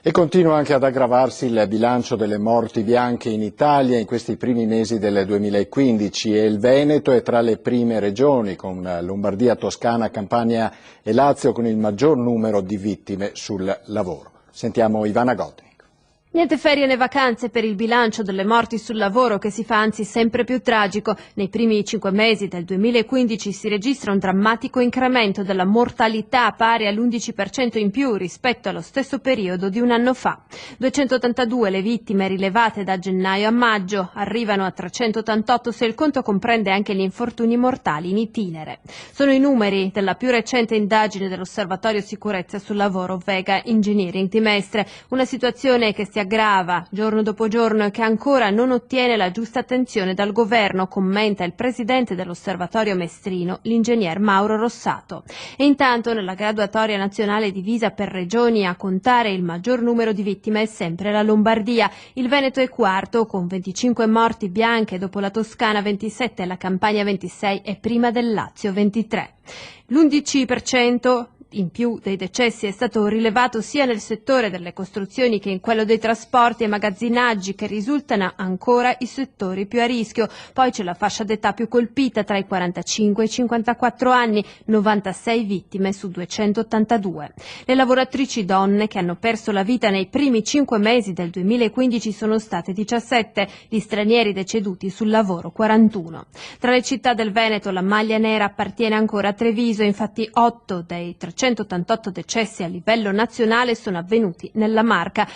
E continua anche ad aggravarsi il bilancio delle morti bianche in Italia in questi primi mesi del 2015 e il Veneto è tra le prime regioni, con Lombardia, Toscana, Campania e Lazio, con il maggior numero di vittime sul lavoro. Sentiamo Ivana Godnik. Niente ferie né vacanze per il bilancio delle morti sul lavoro, che si fa anzi sempre più tragico. Nei primi 5 mesi del 2015 si registra un drammatico incremento della mortalità pari all'11% in più rispetto allo stesso periodo di un anno fa. 282 le vittime rilevate da gennaio a maggio, arrivano a 388 se il conto comprende anche gli infortuni mortali in itinere. Sono i numeri della più recente indagine dell'Osservatorio Sicurezza sul Lavoro Vega Engineering di Mestre, una situazione che si aggrava giorno dopo giorno e che ancora non ottiene la giusta attenzione dal governo, commenta il presidente dell'Osservatorio mestrino, l'ingegner Mauro Rossato. E intanto nella graduatoria nazionale divisa per regioni a contare il maggior numero di vittime è sempre la Lombardia. Il Veneto è quarto con 25 morti bianche, dopo la Toscana 27 e la Campania 26 e prima del Lazio 23. L'11% in più dei decessi è stato rilevato sia nel settore delle costruzioni che in quello dei trasporti e magazzinaggi, che risultano ancora i settori più a rischio. Poi c'è la fascia d'età più colpita, tra i 45 e i 54 anni, 96 vittime su 282. Le lavoratrici donne che hanno perso la vita nei primi 5 mesi del 2015 sono state 17, gli stranieri deceduti sul lavoro 41. Tra le città del Veneto la maglia nera appartiene ancora a Treviso, infatti 8 dei 388 decessi a livello nazionale sono avvenuti nella Marca.